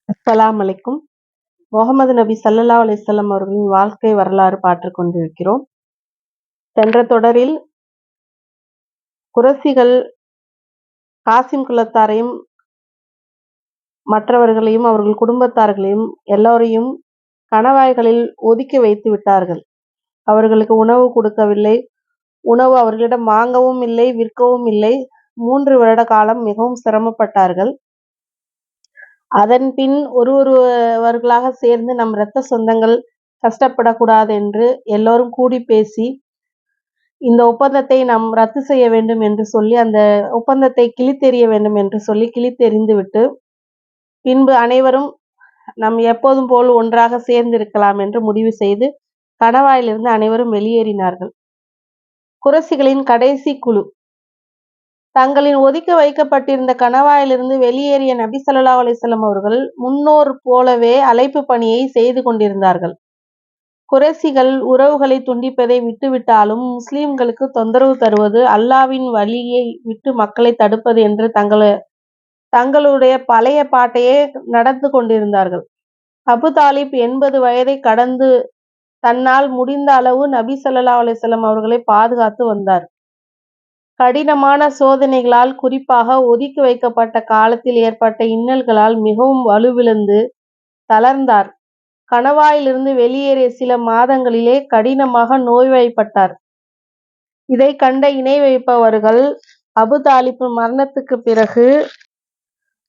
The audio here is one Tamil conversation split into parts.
அஸ்ஸலாமு அலைக்கும். முஹம்மது நபி ஸல்லல்லாஹு அலைஹி வஸல்லம் அவர்களின் வாழ்க்கை வரலாறு பார்த்துக் கொண்டிருக்கிறோம். சென்ற தொடரில் குறைஷிகள் காசிம் குலத்தாரையும் மற்றவர்களையும் அவர்கள் குடும்பத்தார்களையும் எல்லோரையும் கணவாய்களில் ஒதுக்கி வைத்து விட்டார்கள். அவர்களுக்கு உணவு கொடுக்கவில்லை. உணவு அவர்களிடம் வாங்கவும் இல்லை, விற்கவும் இல்லை. 3 வருட காலம் மிகவும் சிரமப்பட்டார்கள். அதன் பின் ஒருவர்களாக சேர்ந்து நம் இரத்த சொந்தங்கள் கஷ்டப்படக்கூடாது என்று எல்லோரும் கூடி பேசி இந்த ஒப்பந்தத்தை நாம் ரத்து செய்ய வேண்டும் என்று சொல்லி அந்த ஒப்பந்தத்தை கிழித்தெறிய வேண்டும் என்று சொல்லி கிழித்தெறிந்து விட்டு பின்பு அனைவரும் நாம் எப்போதும் போல் ஒன்றாக சேர்ந்திருக்கலாம் என்று முடிவு செய்து கணவாயிலிருந்து அனைவரும் வெளியேறினார்கள். குறைஷிகளின் கடைசி குழு தங்களின் ஒதுக்கி வைக்கப்பட்டிருந்த கணவாயிலிருந்து வெளியேறிய நபி ஸல்லல்லாஹு அலைஹி வஸல்லம் அவர்கள் முன்னோர் போலவே அழைப்பு பணியை செய்து கொண்டிருந்தார்கள். குறைஷிகள் உறவுகளை துண்டிப்பதை விட்டுவிட்டாலும் முஸ்லிம்களுக்கு தொந்தரவு தருவது, அல்லாஹ்வின் வழியை விட்டு மக்களை தடுப்பது என்று தங்களுடைய பழைய பாட்டையே நடந்து கொண்டிருந்தார்கள். அபு தாலிப் 80 வயதை கடந்து தன்னால் முடிந்த அளவு நபி ஸல்லல்லாஹு அலைஹி வஸல்லம் அவர்களை பாதுகாத்து வந்தார். கடினமான சோதனைகளால், குறிப்பாக ஒதுக்கி வைக்கப்பட்ட காலத்தில் ஏற்பட்ட இன்னல்களால் மிகவும் வலுவிழந்து தளர்ந்தார். கணவாயிலிருந்து வெளியேறிய சில மாதங்களிலே கடினமாக நோய்வாய்ப்பட்டார். இதைக் கண்ட இணை வைப்பவர்கள் அபு தாலிப் மரணத்துக்குப் பிறகு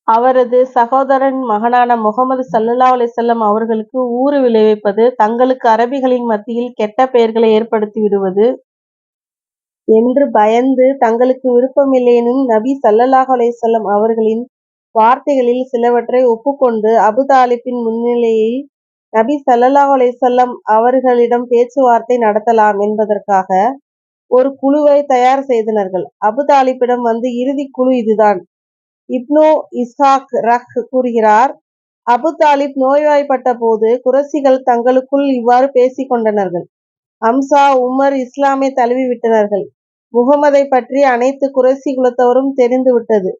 அவரது சகோதரன் மகனான முஹம்மது ஸல்லல்லாஹு அலைஹி வஸல்லம் அவர்களுக்கு ஊறு விளைவிப்பது, தங்களுக்கு அரபிகளின் மத்தியில் கெட்ட பெயர்களை ஏற்படுத்தி விடுவது என்று பயந்து தங்களுக்கு விருப்பமில்லையெனினும் நபி ஸல்லல்லாஹு அலைஹி வஸல்லம் அவர்களின் வார்த்தைகளில் சிலவற்றை ஒப்புக்கொண்டு அபு தாலிபின் முன்னிலையில் நபி ஸல்லல்லாஹு அலைஹி வஸல்லம் அவர்களிடம் பேச்சுவார்த்தை நடத்தலாம் என்பதற்காக ஒரு குழுவை தயார் செய்தனர்கள். அபு தாலிபிடம் வந்த இறுதிக் குழு இதுதான். இப்னு இஸ்ஹாக் கூறுகிறார், அபு தாலிப் நோய்வாய்ப்பட்ட போது குறைஷிகள் தங்களுக்குள் இவ்வாறு பேசிக் கொண்டனர்கள். ஹம்ஸா, உமர் இஸ்லாமை தழுவிவிட்டனர்கள். முஹம்மதை பற்றி அனைத்து குறைஷி குலத்தவரும் தெரிந்துவிட்டது.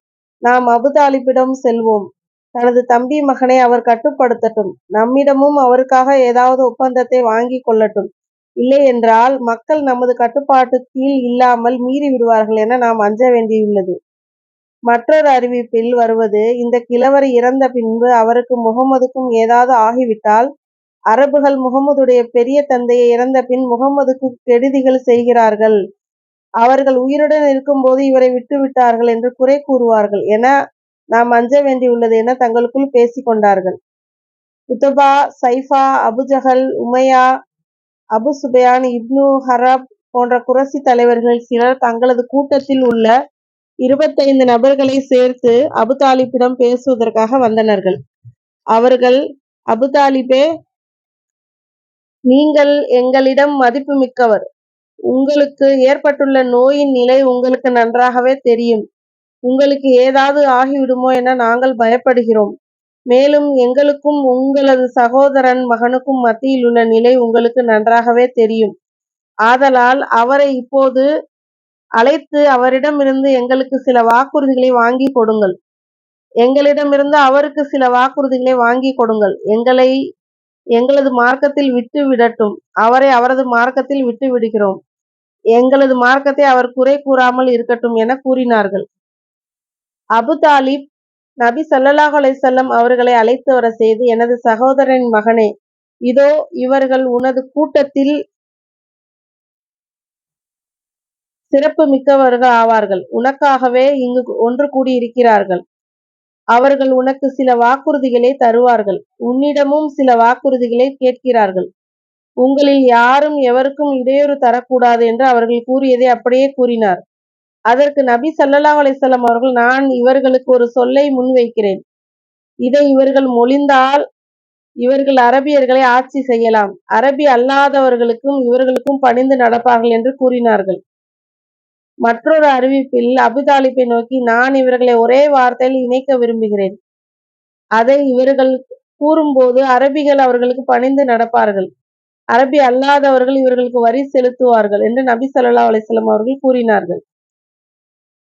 நாம் அபு தாலிபிடம் செல்வோம். தனது தம்பி மகனை அவர் கட்டுப்படுத்தட்டும். நம்மிடமும் அவருக்காக ஏதாவது ஒப்பந்தத்தை வாங்கிக் கொள்ளட்டும். இல்லை என்றால் மக்கள் நமது கட்டுப்பாட்டு கீழ் இல்லாமல் மீறி விடுவார்கள் என நாம் அஞ்ச வேண்டியுள்ளது. மற்றொரு அறிவிப்பில் வருவது, இந்த கிழவர் இறந்த பின்பு அவருக்கு முஹம்மதுக்கும் ஏதாவது ஆகிவிட்டால் அரபுகள் முஹம்மதுடைய பெரிய தந்தையை இறந்த பின் முஹம்மதுக்கு கெடுதிகள் செய்கிறார்கள், அவர்கள் உயிருடன் இருக்கும்போது இவரை விட்டுவிட்டார்கள் என்று குறை கூறுவார்கள் என நாம் அஞ்ச வேண்டியுள்ளது என தங்களுக்குள் பேசிக் கொண்டார்கள். உத்பா, சைஃபா, அபுஜஹல், உமையா, அபு சுஃபியான், இப்னு ஹரப் போன்ற குறைஷி தலைவர்கள் சிலர் தங்களது கூட்டத்தில் உள்ள 25 நபர்களை சேர்த்து அபு தாலிபிடம் பேசுவதற்காக வந்தனர்கள். அவர்கள், அபு தாலிபே, நீங்கள் எங்களிடம் மதிப்பு மிக்கவர். உங்களுக்கு ஏற்பட்டுள்ள நோயின் நிலை உங்களுக்கு நன்றாகவே தெரியும். உங்களுக்கு ஏதாவது ஆகிவிடுமோ என நாங்கள் பயப்படுகிறோம். மேலும் எங்களுக்கும் உங்களது சகோதரன் மகனுக்கும் மத்தியில் உள்ள நிலை உங்களுக்கு நன்றாகவே தெரியும். ஆதலால் அவரை இப்போது அழைத்து அவரிடமிருந்து எங்களுக்கு சில வாக்குறுதிகளை வாங்கிக் கொடுங்கள். எங்களிடமிருந்து அவருக்கு சில வாக்குறுதிகளை வாங்கிக் கொடுங்கள். எங்களை எங்களது மார்க்கத்தில் விட்டு விடட்டும். அவரை அவரது மார்க்கத்தில் விட்டு விடுகிறோம். எங்களது மார்க்கத்தை அவர் குறை கூறாமல் இருக்கட்டும் என கூறினார்கள். அபு தாலிப் நபி ஸல்லல்லாஹு அலைஹி வஸல்லம் அவர்களை அழைத்து வர செய்து, எனது சகோதரனின் மகனே, இதோ இவர்கள் உனது கூட்டத்தில் சிறப்பு மிக்கவர்கள் ஆவார்கள். உனக்காகவே இங்கு ஒன்று கூடியிருக்கிறார்கள். அவர்கள் உனக்கு சில வாக்குறுதிகளை தருவார்கள். உன்னிடமும் சில வாக்குறுதிகளை கேட்கிறார்கள். உங்களில் யாரும் எவருக்கும் இடையூறு தரக்கூடாது என்று அவர்கள் கூறியதை அப்படியே கூறினார். அதற்கு நபி ஸல்லல்லாஹு அலைஹி வஸல்லம் அவர்கள், நான் இவர்களுக்கு ஒரு சொல்லை முன்வைக்கிறேன். இதை இவர்கள் மொழிந்தால் இவர்கள் அரபியர்களை ஆட்சி செய்யலாம். அரபி அல்லாதவர்களுக்கும் இவர்களுக்கும் பணிந்து நடப்பார்கள் என்று கூறினார்கள். மற்றொரு அறிவிப்பில் அபு தாலிபை நோக்கி, நான் இவர்களை ஒரே வார்த்தையில் இணைக்க விரும்புகிறேன். அதை இவர்கள் கூறும்போது அரபிகள் அவர்களுக்கு பணிந்து நடப்பார்கள். அரபி அல்லாதவர்கள் இவர்களுக்கு வரி செலுத்துவார்கள் என்று நபி ஸல்லல்லாஹு அலைஹி வஸல்லம் அவர்கள் கூறினார்கள்.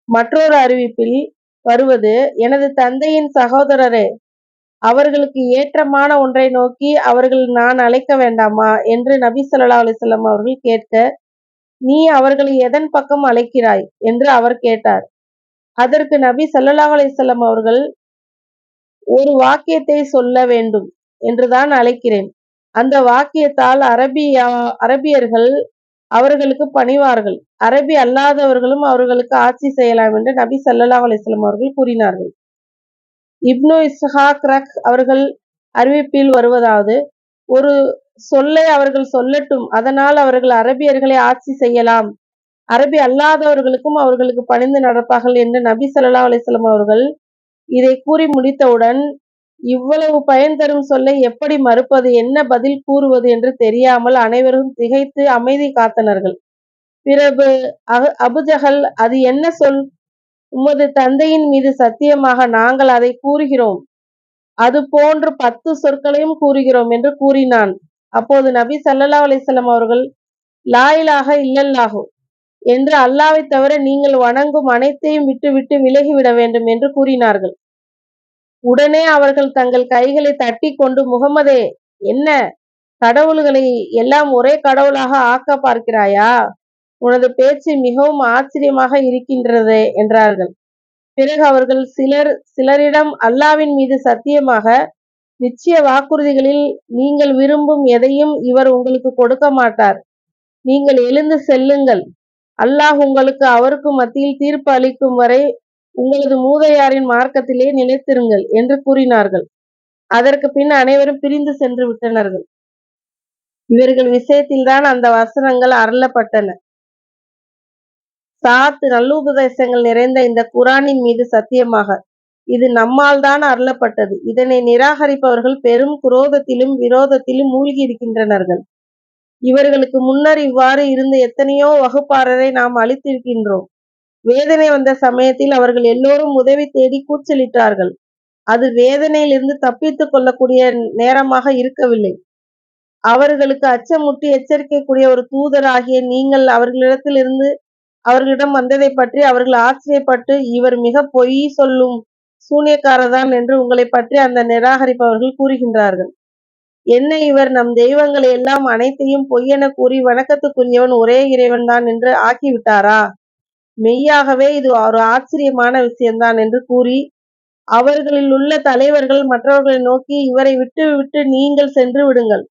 மற்றொரு அறிவிப்பில் வருவது, எனது தந்தையின் சகோதரரே, அவர்களுக்கு ஏற்றமான ஒன்றை நோக்கி அவர்கள் நான் அழைக்க வேண்டாமா என்று நபி ஸல்லல்லாஹு அலைஹி வஸல்லம் அவர்கள் கேட்க, நீ அவர்களை எதன் பக்கம் அழைக்கிறாய் என்று அவர் கேட்டார். அதற்கு நபி ஸல்லல்லாஹு அலைஹி வஸல்லம் அவர்கள், ஒரு வாக்கியத்தை சொல்ல வேண்டும் என்றுதான் அழைக்கிறேன். அந்த வாக்கியத்தால் அரபியர்கள் அவர்களுக்கு பணிவார்கள். அரபி அல்லாதவர்களும் அவர்களுக்கு ஆட்சி செய்யலாம் என்று நபி ஸல்லல்லாஹு அலைஹி வஸல்லம் அவர்கள் கூறினார்கள். இப்னு இஸ்ஹாக் அவர்கள் அறிவிப்பில் வருவதாவது, ஒரு சொல்லை அவர்கள் சொல்லட்டும், அதனால் அவர்கள் அரபியர்களை ஆட்சி செய்யலாம், அரபி அல்லாதவர்களுக்கும் அவர்களுக்கு பணிந்து நடப்பார்கள் என்று நபி ஸல்லல்லாஹு அலைஹி வஸல்லம் அவர்கள் இதை கூறி முடித்தவுடன், இவ்வளவு பயன் தரும் சொல்லை எப்படி மறுப்பது, என்ன பதில் கூறுவது என்று தெரியாமல் அனைவரும் திகைத்து அமைதி காத்தனர்கள். பிறகு அபூஜஹல், அது என்ன சொல்? உமது தந்தையின் மீது சத்தியமாக நாங்கள் அதை கூறுகிறோம், அது போன்று 10 சொற்களையும் கூறுகிறோம் என்று கூறினான். அப்போது நபி ஸல்லல்லாஹு அலைஹி வஸல்லம் அவர்கள், லா இலாஹ இல்லல்லாஹு என்று அல்லாஹ்வைத் தவிர நீங்கள் வணங்கும் அனைத்தையும் விட்டுவிட்டு விலகிவிட வேண்டும் என்று கூறினார்கள். உடனே அவர்கள் தங்கள் கைகளை தட்டிக் கொண்டு, முகம்மதே, என்ன கடவுள்களை எல்லாம் ஒரே கடவுளாக ஆக்க பார்க்கிறாயா? உனது பேச்சு மிகவும் ஆச்சரியமாக இருக்கின்றதே என்றார்கள். பிறகு அவர்கள் சிலரிடம் அல்லாஹ்வின் மீது சத்தியமாக, நிச்சய வாக்குறுதிகளில் நீங்கள் விரும்பும் எதையும் இவர் உங்களுக்கு கொடுக்க மாட்டார். நீங்கள் எழுந்து செல்லுங்கள். அல்லாஹ் உங்களுக்கு அவருக்கு மத்தியில் தீர்ப்பு அளிக்கும் வரை உங்களது மூதாதையரின் மார்க்கத்திலே நிலைத்திருங்கள் என்று கூறினார்கள். அதற்கு பின் அனைவரும் பிரிந்து சென்று விட்டனர்கள். இவர்கள் விஷயத்தில்தான் அந்த வசனங்கள் அருளப்பட்டன. நல்லுபதேசங்கள் நிறைந்த இந்த குர்ஆனின் மீது சத்தியமாக, இது நம்மால் தான் அருளப்பட்டது. இதனை நிராகரிப்பவர்கள் பெரும் குரோதத்திலும் விரோதத்திலும் மூழ்கியிருக்கின்றனர்கள். இவர்களுக்கு முன்னர் இவ்வாறு இருந்த எத்தனையோ வகுப்பாரரை நாம் அழித்திருக்கின்றோம். வேதனை வந்த சமயத்தில் அவர்கள் எல்லோரும் உதவி தேடி கூச்சலிட்டார்கள். அது வேதனையிலிருந்து தப்பித்துக் கொள்ளக்கூடிய நேரமாக இருக்கவில்லை. அவர்களுக்கு அச்சமுட்டி எச்சரிக்கக்கூடிய ஒரு தூதர் ஆகிய நீங்கள் அவர்களிடம் வந்ததைப் பற்றி அவர்கள் ஆச்சரியப்பட்டு, இவர் மிக பொய் சொல்லும் சூனியக்காரர்தான் என்று உங்களைப் பற்றி அந்த நிராகரிப்பவர்கள் கூறுகின்றார்கள். என்ன, இவர் நம் தெய்வங்களை எல்லாம் அனைத்தையும் பொய்யெனக் கூறி வணக்கத்துக்குரியவன் ஒரே இறைவன்தான் என்று ஆக்கிவிட்டாரா? மெய்யாகவே இது ஒரு ஆச்சரியமான விஷயம்தான் என்று கூறி, அவர்களிலுள்ள தலைவர்கள் மற்றவர்களை நோக்கி, இவரை விட்டுவிட்டு நீங்கள் சென்று விடுங்கள்.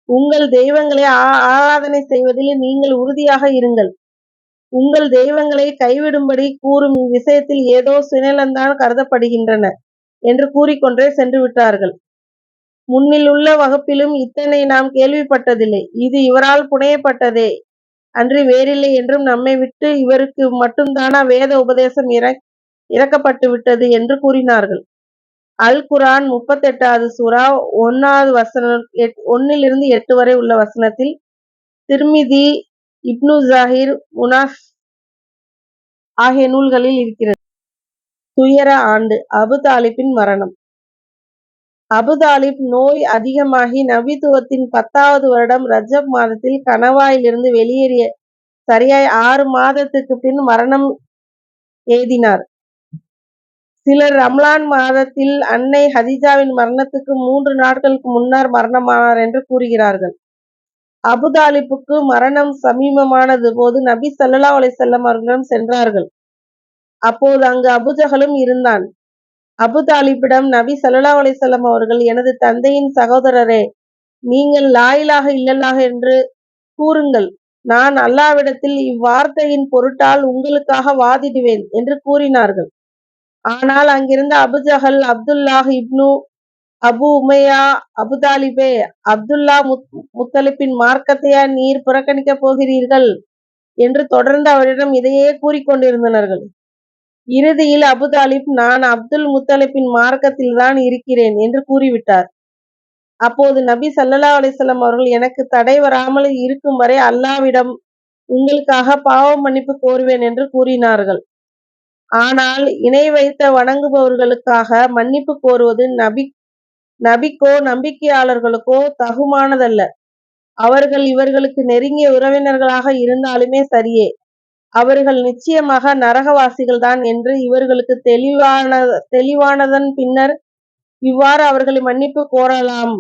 உங்கள் தெய்வங்களை ஆராதனை செய்வதில் நீங்கள் உறுதியாக இருங்கள். உங்கள் தெய்வங்களை கைவிடும்படி கூறும் இவ்விஷயத்தில் ஏதோ சுயநலம்தான் கருதப்படுகின்றன என்று கூறிக்கொண்டே சென்று விட்டார்கள். முன்னில் உள்ள வகுப்பிலும் இத்தனை நாம் கேள்விப்பட்டதில்லை. இது இவரால் புனையப்பட்டதே அன்றி வேறில்லை என்றும், நம்மை விட்டு இவருக்கு மட்டும்தானா வேத உபதேசம் இறக்கப்பட்டு விட்டது என்று கூறினார்கள். அல் குர்ஆன் 38வது சூரா 1வது வசனம் 1-8 வரை உள்ள வசனத்தில், திர்மிதி, இப்னு ஜாஹிர், முனாஃப் ஆகிய நூல்களில் இருக்கிறது. துயர ஆண்டு அபு தாலிபின் மரணம். அபு தாலிப் நோய் அதிகமாகி நபித்துவத்தின் 10வது வருடம் ரஜப் மாதத்தில் கணவாயிலிருந்து வெளியேறிய சரியாய் 6 மாதத்துக்கு பின் மரணம் எய்தினார். சிலர் ரமலான் மாதத்தில் அன்னை ஹதீஜாவின் மரணத்துக்கு 3 நாட்களுக்கு முன்னர் மரணமானார் என்று கூறுகிறார்கள். அபு தாலிபுக்கு மரணம் சமீபமானது போது நபி ஸல்லல்லாஹு அலைஹி வஸல்லம் அவர்களிடம் சென்றார்கள். அப்போது அங்கு அபூஜஹலும் இருந்தான். அபு தாலிபிடம் நபி ஸல்லல்லாஹு அலைஹி வஸல்லம் அவர்கள், எனது தந்தையின் சகோதரரே, நீங்கள் லா இலாஹ இல்லல்லாஹ் என்று கூறுங்கள். நான் அல்லாஹ்விடத்தில் இவ்வார்த்தையின் பொருட்டால் உங்களுக்காக வாதிடுவேன் என்று கூறினார்கள். ஆனால் அங்கிருந்த அபூஜஹல், அப்துல்லாஹ் இப்னு அபு உமையா, அபு தாலிபே, அப்துல்லா முத்தலிபின் மார்க்கத்தையா நீர் புறக்கணிக்கப் போகிறீர்கள் என்று தொடர்ந்து அவரிடம் இதையே கூறிக்கொண்டிருந்தனர்கள். இறுதியில் அபு தாலிப், நான் அப்துல் முத்தலிபின் மார்க்கத்தில்தான் இருக்கிறேன் என்று கூறிவிட்டார். அப்போது நபி ஸல்லல்லாஹு அலைஹி வஸல்லம் அவர்கள், எனக்கு தடை வராமல் இருக்கும் வரை அல்லாஹ்விடம் உங்களுக்காக பாவ மன்னிப்பு கோருவேன் என்று கூறினார்கள். ஆனால் இணை வைத்த வணங்குபவர்களுக்காக மன்னிப்பு கோருவது நபிக்கோ நம்பிக்கையாளர்களுக்கோ தகுமானதல்ல. அவர்கள் இவர்களுக்கு நெருங்கிய உறவினர்களாக இருந்தாலுமே சரியே, அவர்கள் நிச்சயமாக நரகவாசிகள்தான் என்று இவர்களுக்கு தெளிவானதன் பின்னர் இவ்வாறு அவர்களை மன்னிப்பு கோரலாம்.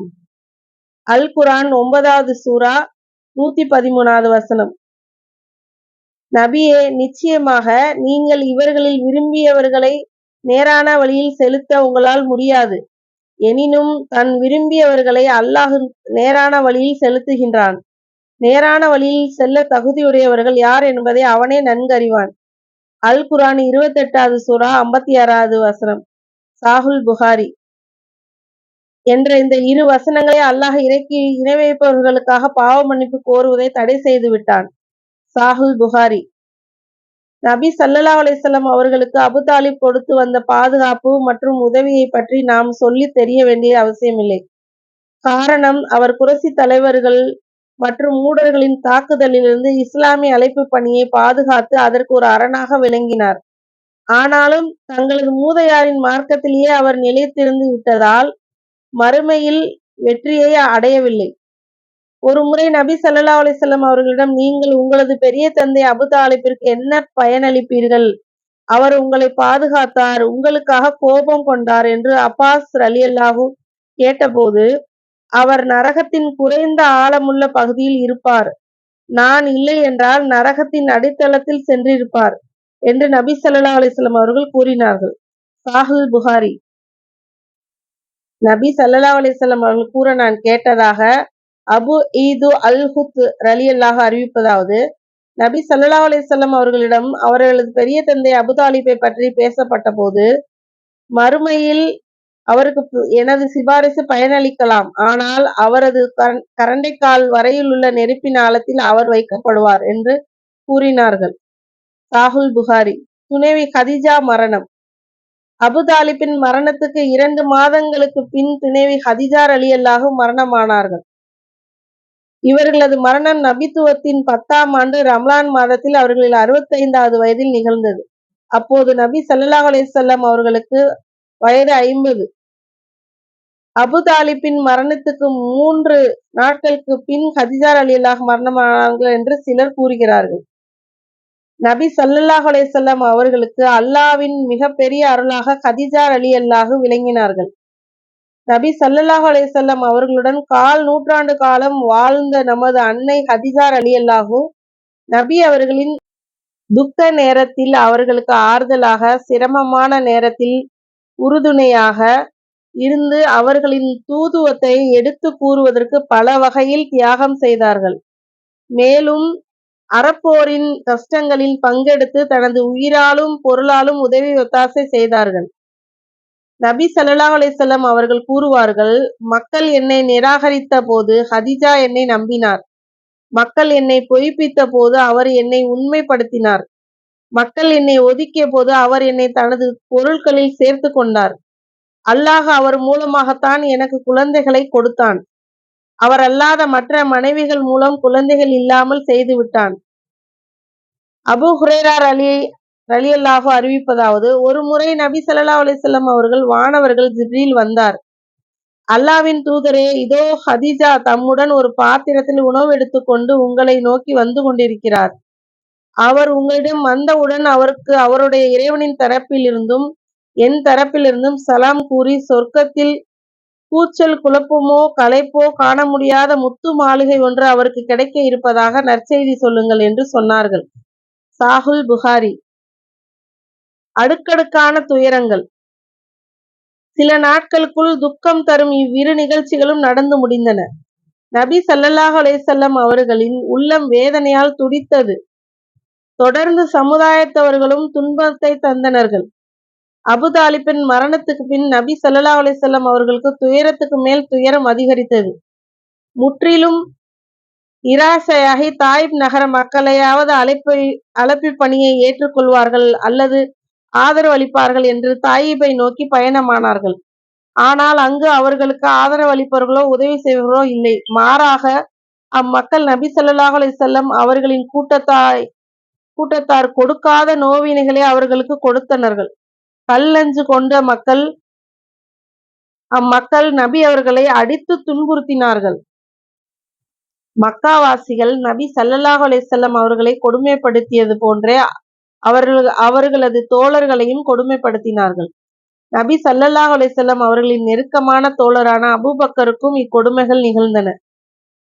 அல் குர்ஆன் 9வது சூரா 113வது வசனம். நபியே, நிச்சயமாக நீங்கள் இவர்களில் விரும்பியவர்களை நேரான வழியில் செலுத்த உங்களால் முடியாது. எனினும் தன் விரும்பியவர்களை அல்லாஹ் நேரான வழியில் செலுத்துகின்றான். நேரான வழியில் செல்ல தகுதியுடையவர்கள் யார் என்பதை அவனே நன்கறிவான். அல் குர்ஆன் 28வது சூரா 56வது வசனம். சாஹுல் புகாரி என்ற இந்த இரு வசனங்களை அல்லாஹ் இறக்கி இணை வைப்பவர்களுக்காக பாவ மன்னிப்பு கோருவதை தடை செய்து விட்டான். சாஹுல் புகாரி. நபி ஸல்லல்லாஹு அலைஹி வஸல்லம் அவர்களுக்கு அபு தாலிப் கொடுத்து வந்த பாதுகாப்பு மற்றும் உதவியை பற்றி நாம் சொல்லி தெரிய வேண்டிய அவசியமில்லை. காரணம், அவர் குறைஷி தலைவர்கள் மற்றும் மூடர்களின் தாக்குதலிலிருந்து இஸ்லாமிய அழைப்பு பணியை பாதுகாத்து அதற்கு ஒரு அரணாக விளங்கினார். ஆனாலும் தங்களது மூதையாரின் மார்க்கத்திலேயே அவர் நிலைத்திருந்து விட்டதால் மறுமையில் வெற்றியை அடையவில்லை. ஒரு முறை நபி ஸல்லல்லாஹு அலைஹி வஸல்லம் அவர்களிடம், நீங்கள் உங்களது பெரிய தந்தை அபு தாலிபிற்கு என்ன பயனளிப்பீர்கள்? அவர் உங்களை பாதுகாத்தார், உங்களுக்காக கோபம் கொண்டார் என்று அப்பாஸ் ரலியல்லாஹு கேட்டபோது, அவர் நரகத்தின் குறைந்த ஆழமுள்ள பகுதியில் இருப்பார், நான் இல்லை என்றால் நரகத்தின் அடித்தளத்தில் சென்றிருப்பார் என்று நபி ஸல்லல்லாஹு அலைஹி வஸல்லம் அவர்கள் கூறினார்கள். சாஹிஹ் புகாரி. நபி ஸல்லல்லாஹு அலைஹி வஸல்லம் அவர்கள் கூற நான் கேட்டதாக அபு ஈது அல் ஹுத் ரலியல்லாஹு அறிவிப்பதாவது, நபி ஸல்லல்லாஹு அலைஹி வஸல்லம் அவர்களிடம் அவர்களது பெரிய தந்தை அபு தாலிபை பற்றி பேசப்பட்ட போது, மறுமையில் அவருக்கு எனது சிபாரிசு பயனளிக்கலாம், ஆனால் அவரது கரண்டைக்கால் வரையிலுள்ள நெருப்பின் ஆழத்தில் அவர் வைக்கப்படுவார் என்று கூறினார்கள். சாஹுல் புகாரி. துணைவி கதீஜா மரணம். அபு தாலிபின் மரணத்துக்கு 2 மாதங்களுக்கு பின் துணைவி கதீஜா ரலியல்லாஹு மரணமானார்கள். இவர்களது மரணம் நபித்துவத்தின் 10ஆம் ஆண்டு ரமலான் மாதத்தில் அவர்களில் 65வது வயதில் நிகழ்ந்தது. அப்போது நபி ஸல்லல்லாஹு அலைஹி வஸல்லம் அவர்களுக்கு வயது 50. அபு தாலிபின் மரணத்துக்கு 3 நாட்களுக்கு பின் கதீஜா ரலியல்லாஹு மரணமானார்கள் என்று சிலர் கூறுகிறார்கள். நபி ஸல்லல்லாஹு அலைஹி வஸல்லம் அவர்களுக்கு அல்லாஹ்வின் மிகப்பெரிய அருளாக கதீஜா ரலியல்லாஹு விளங்கினார்கள். நபி ஸல்லல்லாஹு அலைஹி வஸல்லம் அவர்களுடன் 1/4 நூற்றாண்டு காலம் வாழ்ந்த நமது அன்னை கதீஜா ரலியல்லாஹு நபி அவர்களின் துக்க நேரத்தில் அவர்களுக்கு ஆறுதலாக, சிரமமான நேரத்தில் உறுதுணையாக இருந்து அவர்களின் தூதுவத்தை எடுத்து கூறுவதற்கு பல வகையில் தியாகம் செய்தார்கள். மேலும் அறப்போரின் கஷ்டங்களில் பங்கெடுத்து தனது உயிராலும் பொருளாலும் உதவி ஒத்தாசை செய்தார்கள். நபி ஸல்லல்லாஹு அலைஹி வஸல்லம் அவர்கள் கூறுவார்கள், மக்கள் என்னை நிராகரித்த போது கதீஜா என்னை நம்பினார். மக்கள் என்னை பொய்ப்பித்த போது அவர் என்னை உண்மைப்படுத்தினார். மக்கள் என்னை ஒதுக்கிய போது அவர் என்னை தனது பொருட்களில் சேர்த்து கொண்டார். அல்லாஹ் அவர் மூலமாகத்தான் எனக்கு குழந்தைகளை கொடுத்தான். அவர் அல்லாத மற்ற மனைவிகள் மூலம் குழந்தைகள் இல்லாமல் செய்து விட்டான். அபு ஹுரைரா ரலியல்லாஹு அறிவிப்பதாவது, ஒரு முறை நபி ஸல்லல்லாஹு அலைஹி வஸல்லம் அவர்கள் வானவர்கள் ஜிப்ரீல் வந்தார். அல்லாஹ்வின் தூதரே, இதோ கதீஜா தம்முடன் ஒரு பாத்திரத்தில் உணவு எடுத்துக்கொண்டு உங்களை நோக்கி வந்து கொண்டிருக்கிறார். அவர் உங்களிடம் வந்தவுடன் அவருக்கு அவருடைய இறைவனின் தரப்பிலிருந்தும் என் தரப்பிலிருந்தும் சலாம் கூறி சொர்க்கத்தில் கூச்சல் குழப்பமோ களைப்போ காண முடியாத முத்து மாளிகை ஒன்று அவருக்கு கிடைக்க இருப்பதாக நற்செய்தி சொல்லுங்கள் என்று சொன்னார்கள். சாஹுல் புகாரி. அடுக்கடுக்கான துயரங்கள். சில நாட்களுக்குள் துக்கம் தரும் இவ்விரு நிகழ்ச்சிகளும் நடந்து முடிந்தன. நபி ஸல்லல்லாஹு அலைஹி வஸல்லம் அவர்களின் உள்ளம் வேதனையால் துடித்தது. தொடர்ந்து சமுதாயத்தவர்களும் துன்பத்தை தந்தனர்கள். அபு தாலிபின் மரணத்துக்கு பின் நபி ஸல்லல்லாஹு அலைஹி வஸல்லம் அவர்களுக்கு துயரத்துக்கு மேல் துயரம் அதிகரித்தது. முற்றிலும் நிராசையாகி தாயிப் நகர மக்களையாவது அழைப்பு பணியை ஏற்றுக்கொள்வார்கள் அல்லது ஆதரவு அளிப்பார்கள் என்று தாயிபை நோக்கி பயணமானார்கள். ஆனால் அங்கு அவர்களுக்கு ஆதரவு அளிப்பவர்களோ உதவி செய்வர்களோ இல்லை. மாறாக அம்மக்கள் நபி ஸல்லல்லாஹு அலைஹி வஸல்லம் அவர்களின் கூட்டத்தார் கொடுக்காத நோவினைகளை அவர்களுக்கு கொடுத்தனர்கள். கல்லஞ்சு கொண்ட அம்மக்கள் நபி அவர்களை அடித்து துன்புறுத்தினார்கள். மக்காவாசிகள் நபி ஸல்லல்லாஹு அலைஹி வஸல்லம் அவர்களை கொடுமைப்படுத்தியது போன்றே அவர்களது தோழர்களையும் கொடுமைப்படுத்தினார்கள். நபி ஸல்லல்லாஹு அலைஹி வஸல்லம் அவர்களின் நெருக்கமான தோழரான அபூபக்கருக்கும் இக்கொடுமைகள் நிகழ்ந்தன.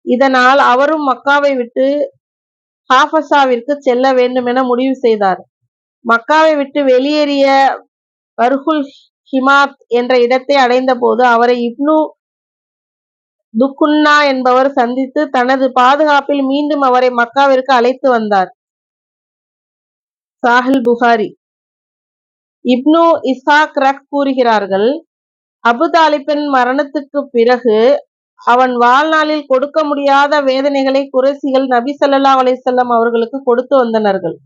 இதனால் அவரும் மக்காவை விட்டு ஹாபஸாவிற்கு செல்ல வேண்டுமென முடிவு செய்தார். மக்காவை விட்டு வெளியேறிய பர்குல் ஹிமாத் என்ற இடத்தை அடைந்தபோது அவரை இப்னு துக்குன்னா என்பவர் சந்தித்து தனது பாதுகாப்பில் மீண்டும் அவரை மக்காவிற்கு அழைத்து வந்தார். சாஹில் புகாரி. இப்னு இஸ்ஹாக் கூறுகிறார்கள், அபு தாலிபின் மரணத்துக்குப் பிறகு அவன் வாழ்நாளில் கொடுக்க முடியாத வேதனைகளை குறைஷிகள் நபி ஸல்லல்லாஹு அலைஹி வஸல்லம் அவர்களுக்கு கொடுத்து வந்தனர்கள்.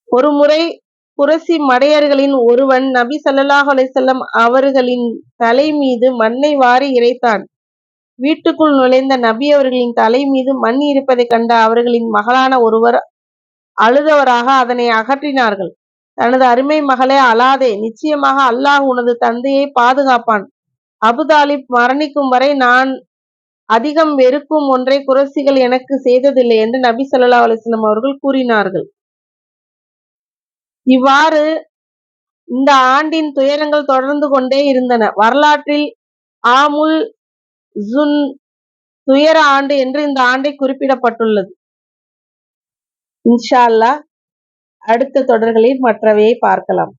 ஒருமுறை குறைஷி மடையர்களின் ஒருவன் நபி ஸல்லல்லாஹு அலைஹி வஸல்லம் அவர்களின் தலை மீது மண்ணை வாரி இறைத்தான். வீட்டுக்குள் நுழைந்த நபி அவர்களின் தலை மீது மண் இருப்பதைக் கண்ட அவர்களின் மகளான ஒருவர் அழுதவராக அதனை அகற்றினார்கள். தனது அருமை மகளே, அழாதே, நிச்சயமாக அல்லாஹ் உனது தந்தையை பாதுகாப்பான். அபு தாலிப் மரணிக்கும் வரை நான் அதிகம் வெறுக்கும் ஒன்றை குறைஷிகள் எனக்கு செய்ததில்லை என்று நபி ஸல்லல்லாஹு அலைஹி வஸல்லம் அவர்கள் கூறினார்கள். இவ்வாறு இந்த ஆண்டின் துயரங்கள் தொடர்ந்து கொண்டே இருந்தன. வரலாற்றில் ஆமுல் ஜுன் துயர ஆண்டு என்று இந்த ஆண்டை குறிப்பிடப்பட்டுள்ளது. இன்ஷா அல்லாஹ் அடுத்த தொடர்களில் மற்றவையை பார்க்கலாம்.